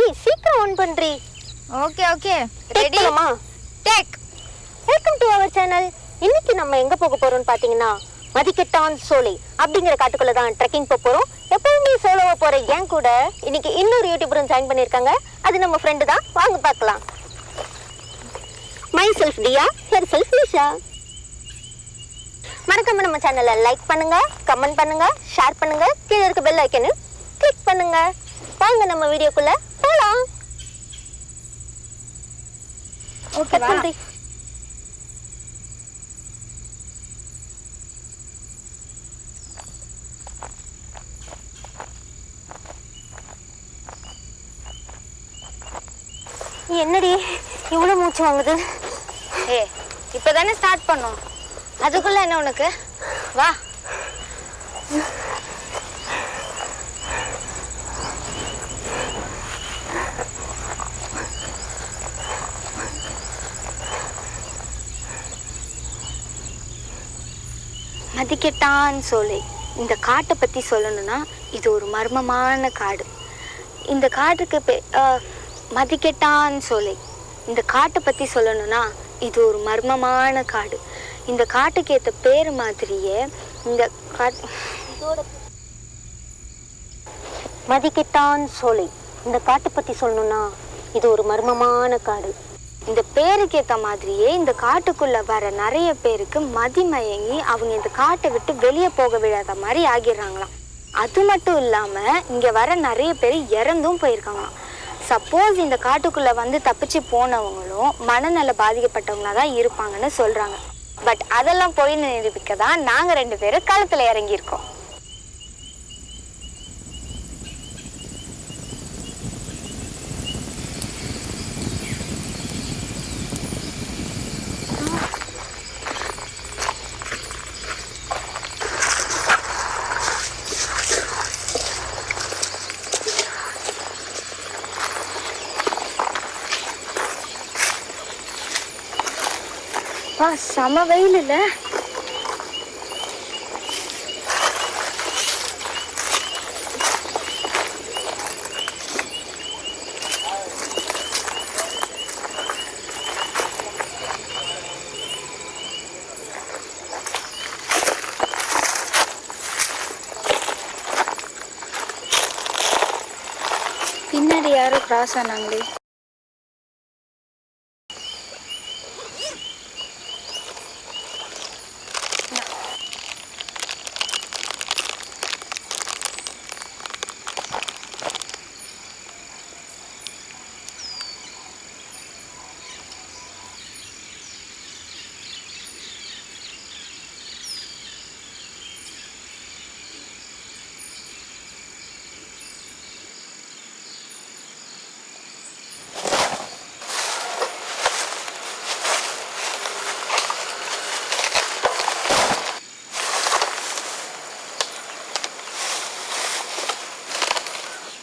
ஏய் சீக்கிரம் ஆன் பண்றீ. ஓகே ஓகே ரெடிமா? Take. Welcome to our channel. இன்னைக்கு நம்ம எங்க போக போறோம்னு பாத்தீங்கன்னா மதிக்கெட்டான் சோலை அப்படிங்கிற காட்டுக்குள்ள தான் ட்ரெக்கிங் போக போறோம். எப்பவுமே சோலோவா போற ஏன் கூட இன்னைக்கு இன்னொரு யூடியூபரும் ஜாயின் பண்ணிருக்காங்க. அது நம்ம ஃப்ரெண்டு தான். வாங்க பார்க்கலாம். Myself Diya, herself Nisha. மறக்காம நம்ம சேனலை லைக் பண்ணுங்க, கமெண்ட் பண்ணுங்க, ஷேர் பண்ணுங்க, கீழே இருக்க பெல் ஐக்கனை கிளிக் பண்ணுங்க. வாங்க நம்ம வீடியோக்குள்ள போலாம். ஓகே வா. என்னடி இவ்வளவு மூச்சு வாங்குது? இப்பதானே ஸ்டார்ட் பண்ணோம், அதுக்குள்ள என்ன உனக்கு? வா. மதிக்கெட்டான் சோலை. இந்த காட்டை பத்தி சொல்லணும்னா இது ஒரு மர்மமான காடு. இந்த காட்டுக்கு மதிக்கெட்டான் சோலை. இந்த காட்டை பத்தி சொல்லணும்னா இது ஒரு மர்மமான காடு. இந்த காட்டுக்கு ஏற்ற பேர் மாதிரியே இந்த மதிக்கெட்டான் சோலை. இந்த காட்டை பத்தி சொல்லணும்னா இது ஒரு மர்மமான காடு. இந்த பேருக்கு ஏற்ற மாதிரியே இந்த காட்டுக்குள்ள வர நிறைய பேருக்கு மதிமயங்கி அவங்க இந்த காட்டை விட்டு வெளியே போக விடாத மாதிரி ஆகிடுறாங்களாம். அது மட்டும் இல்லாம இங்க வர நிறைய பேர் இறந்தும் போயிருக்காங்களாம். சப்போஸ் இந்த காட்டுக்குள்ள வந்து தப்பிச்சு போனவங்களும் மனநல பாதிக்கப்பட்டவங்களா தான் இருப்பாங்கன்னு சொல்றாங்க. பட் அதெல்லாம் போய் நிரூபிக்க தான் நாங்க 2 பேரும் களத்துல இறங்கியிருக்கோம். செம வெயில் இல்ல? பின்னாடி யாரோ கிராஸ் ஆனாங்களே.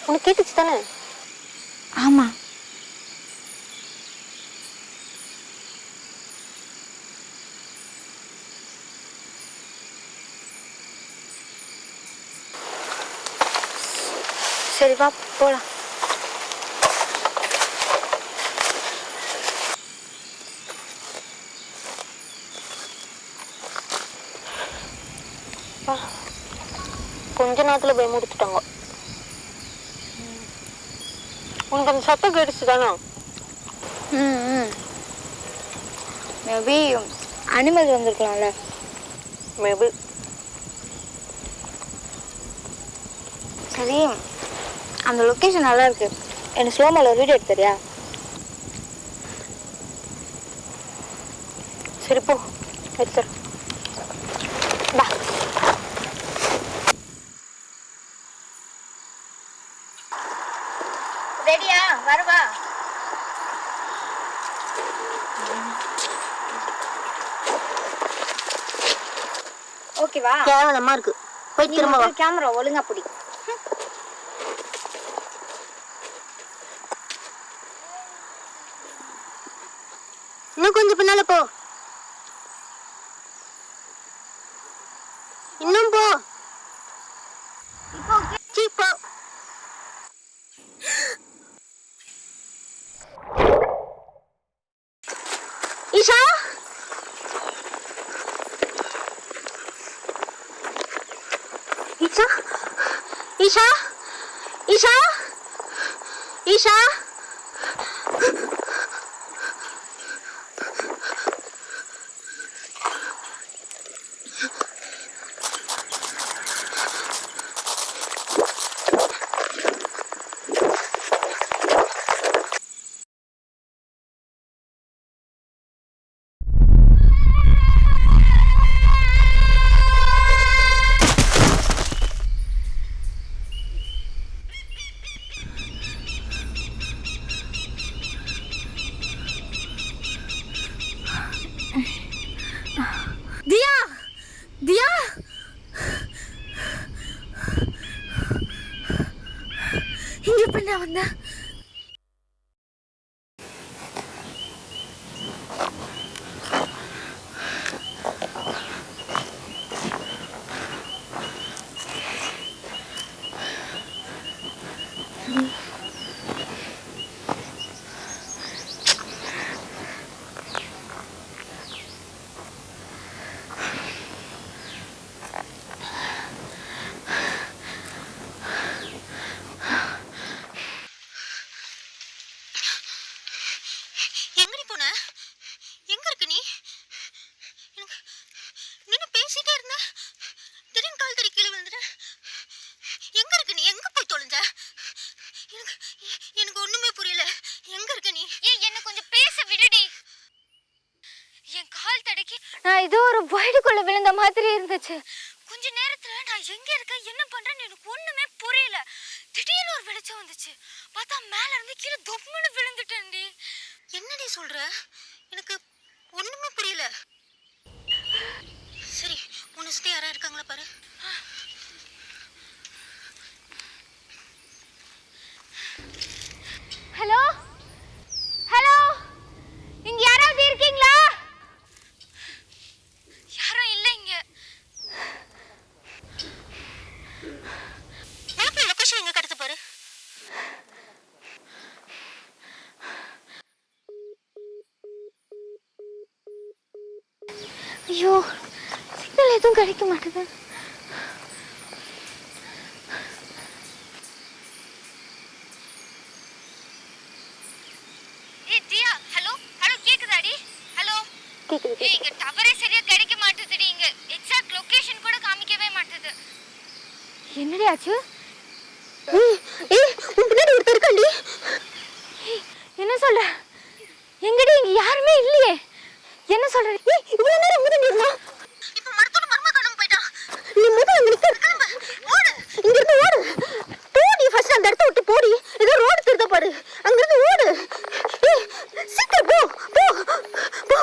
உனக்கு கேட்டுச்சு தானே? ஆமா. சரி வா போலாம். கொஞ்ச நேரத்துல போய் முடிச்சுட்டாங்க. உனக்கு அந்த சத்தம் கேட்டுச்சு தானே? மேபி அனிமல் வந்திருக்கலாம்ல. மேபி. சரி, அந்த லொக்கேஷன் நல்லா இருக்கு. எனக்கு ஸ்லோமோல வீடியோ எடுத்துறியா? சரி போ எடுத்துரு. வா. ரெடியா? வருவா. ஓகேவா? கேவலமா இருக்கு. போய் திரும்ப வா. கேமரா ஒழுங்கா பிடி. இன்னும் கொஞ்சம் பின்னால போ. இன்னும் போ. ஈஷா ஈஷா ஈஷா ஈஷா தியா தியா இங்க எப்படி நான் வந்தேன்? எங்கடி போன? எங்க இருக்க நீ? நின்னு பேசிட்டே இருந்த, திடீர்னு கால் தடி கீழே விழுந்துட்ட. எங்க இருக்க நீ? எங்க போய் தொலைஞ்ச? எனக்கு ஒண்ணுமே புரியல. எங்க இருக்க நீ? என்ன கொஞ்சம் பேச விடுடி. என் கால் தடக்கி நான் ஏதோ ஒரு வயலுக்குள்ள விழுந்த மாதிரி இருந்துச்சு. கொஞ்ச நேரத்துல நான் எங்க இருக்கேன் என்ன பண்றேன்னு எனக்கு ஒண்ணுமே புரியல. திடீர்னு ஒரு வெளிச்சம் வந்துச்சு. பார்த்தா மேல இருந்து கீழே தொப்புன்னு விழுந்துட்டேன்டி. என்னடி சொல்ற? எனக்கு ஒண்ணுமே புரியல. சரி, உன்னை சுத்தி யாரா இருக்காங்களா பாரு. ஹலோ ஹலோ, இங்க யாராவது இருக்கீங்களா? யாரும் இல்ல இங்க. மேப்ல லொகேஷன் எங்க கடத்து பாரு. ஐயோ, சிக்னல் எதுவும் கிடைக்க மாட்டேது. ஏய் தியா, ஹலோ ஹலோ, கேக்குதாடி? ஹலோ கேக்குது. ஏய், இங்க டவரே சரியா கிடைக்க மாட்டேதுடி. இங்க எக்ஸாக்ட் லொகேஷன் கூட காமிக்கவே மாட்டேது. என்னடி ஆச்சு? ஏய், உன் பின்னாடி ஒருத்தர் இருக்காண்டி. என்ன சொல்ற? எங்கடி? இங்க யாருமே இல்லையே. என்ன சொல்ற? ஏய், இவ்வளவு நேரம் இங்க தான் இருந்தா. இப்ப மரத்தோட மரமா காணாம போயிட்டான். நீ முதல்ல அங்க நிக்க. கிளம்பு, ஓடு. இங்க இருந்து ஓடு. போடி, ஃபர்ஸ்ட் அந்த இடத்தை விட்டு போடி. ஏதோ ரோடு திருத்த பாரு. அங்க இருந்து ஓடு. ஏய், சீக்கிரம் போ போ போ.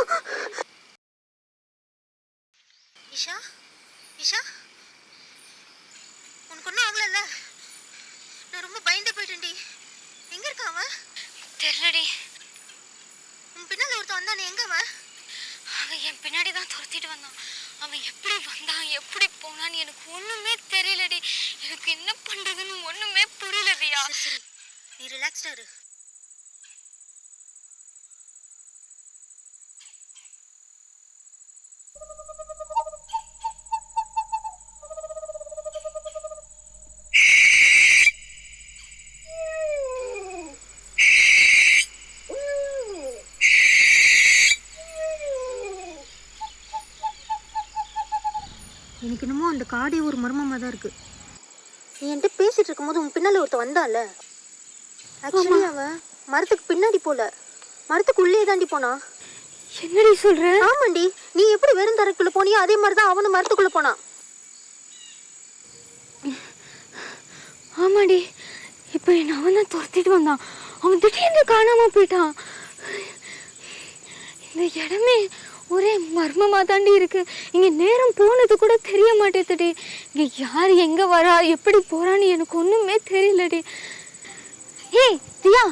ஈஷா ஈஷா, உனக்கு ஒன்றும் ஆகலல்ல? நான் ரொம்ப பயந்து போயிட்டேன்டி. எங்க இருக்கா அவன்? தெரியலடி. உன் பின்னால ஒருத்தன் வந்தானே, எங்க அவன்? அவன் என் பின்னாடி தான் துரத்திட்டு வந்தான். அவன் எப்படி வந்தான் எப்படி போனான்னு எனக்கு ஒண்ணுமே தெரியலடி. எனக்கு என்ன பண்றதுன்னு ஒண்ணுமே புரியலடியா. சரி, நீ ரிலாக்ஸ்டா இரு. எனக்கு என்னமோ அந்த காடே ஒரு மர்மமாக தான் இருக்கு. நீ என்கிட்ட பேசிட்டு இருக்கும்போது உன் பின்னால ஒருத்த வந்தால, ஆக்சுவலி அவன் மரத்துக்கு பின்னாடி போல, மரத்துக்கு உள்ளே தாண்டி போனா. என்னடி சொல்ற? ஆமாண்டி, நீ எப்படி வெறும் தரைக்குள்ள போனியோ அதே மாதிரி தான் அவனும் மரத்துக்குள்ள போனான். ஆமாடி, இப்போ என்ன அவன் தான் துரத்திட்டு வந்தான். அவன் திடீர்னு காணாம போயிட்டான். இந்த இடமே ஒரே மர்மமா தாண்டி இருக்கு. இங்க நேரம் போனது கூட தெரிய மாட்டேதுடி. இங்க யார் எங்க வரா எப்படி போறான்னு எனக்கு ஒண்ணுமே தெரியலடி. ஏய் தியா,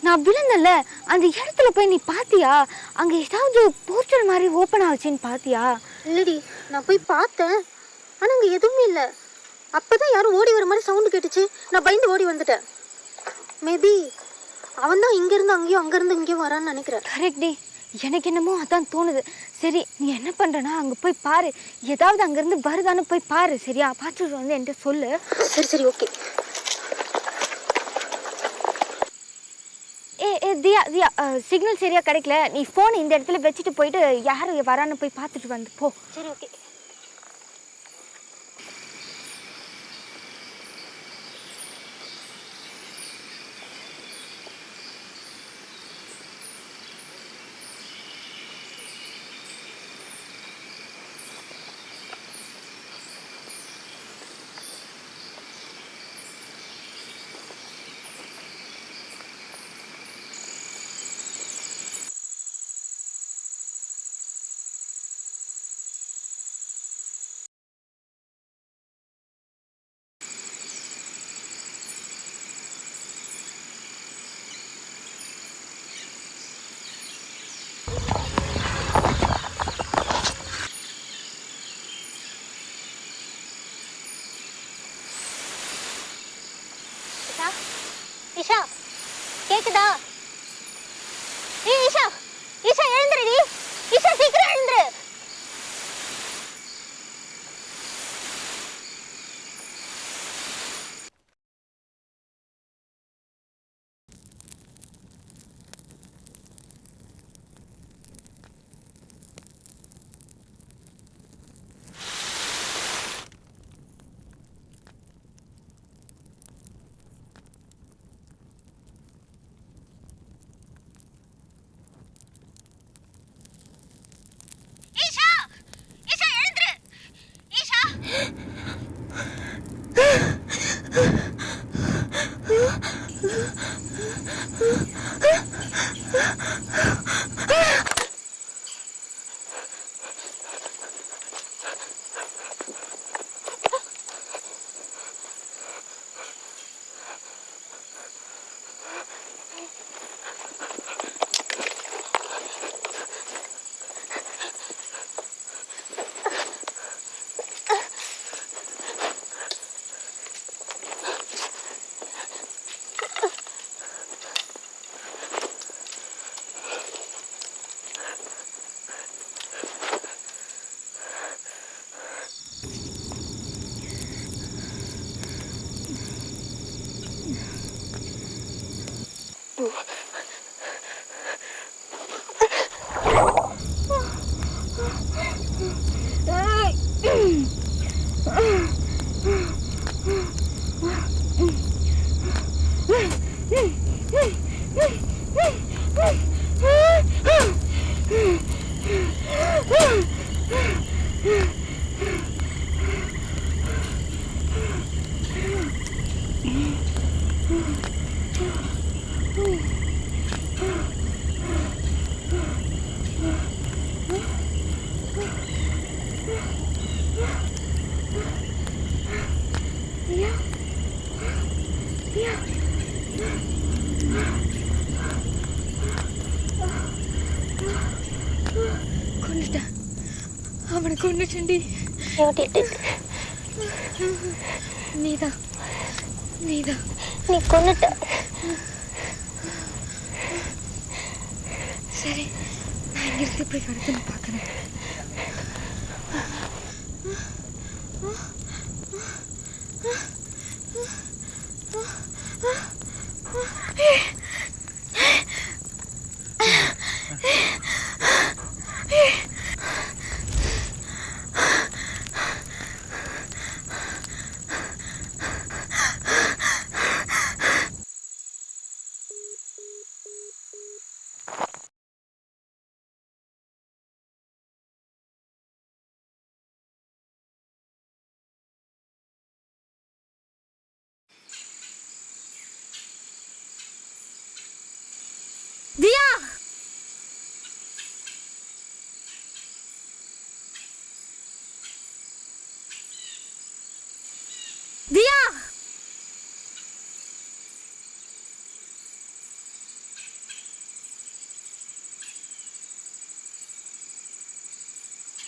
நான் விழுந்தல அந்த இடத்துல போய் நீ பாத்தியா? அங்க ஏதாவது போஸ்டர் மாதிரி ஓப்பன் ஆச்சுன்னு பாத்தியா? இல்லடி, நான் போய் பார்த்தேன், ஆனா அங்க எதுவுமே இல்லை. அப்பதான் யாரும் ஓடி வர மாதிரி சவுண்டு கேட்டுச்சு. நான் பயந்து ஓடி வந்துட்டேன். மேபி அவன் தான் இங்க இருந்து அங்கேயும் அங்க இருந்து இங்கேயும் வரான்னு நினைக்கிறேன். கரெக்ட் டி, எனக்கு என்னமோ அதான் தோணுது. சரி நீ என்ன பண்ணுறனா அங்கே போய் பாரு, ஏதாவது அங்கேருந்து வருதான்னு போய் பாரு. சரியா? பார்த்துட்டு வந்து என்கிட்ட சொல்லு. சரி சரி ஓகே. தியா தியா, சிக்னல் சரியா கிடைக்கல. நீ ஃபோன் இந்த இடத்துல வச்சுட்டு போயிட்டு யார் வரான்னு போய் பார்த்துட்டு வந்து போ. சரி ஓகே. ஈஷா கேக்குதா? ஈஷா ஈஷா எழுந்துருடி. ஈஷா சீக்கிரம் எழுந்துரு. ஈஷா ஈஷா எழுந்துரு. ஈஷா கொண்டுட்டேன், அவனை கொண்டுட்டேன்டி. நீதான் நீதான் நீ கொன்னுட்ட. சரி, நான் இங்கிருந்து போய் வரதுன்னு பார்க்குறேன். தியா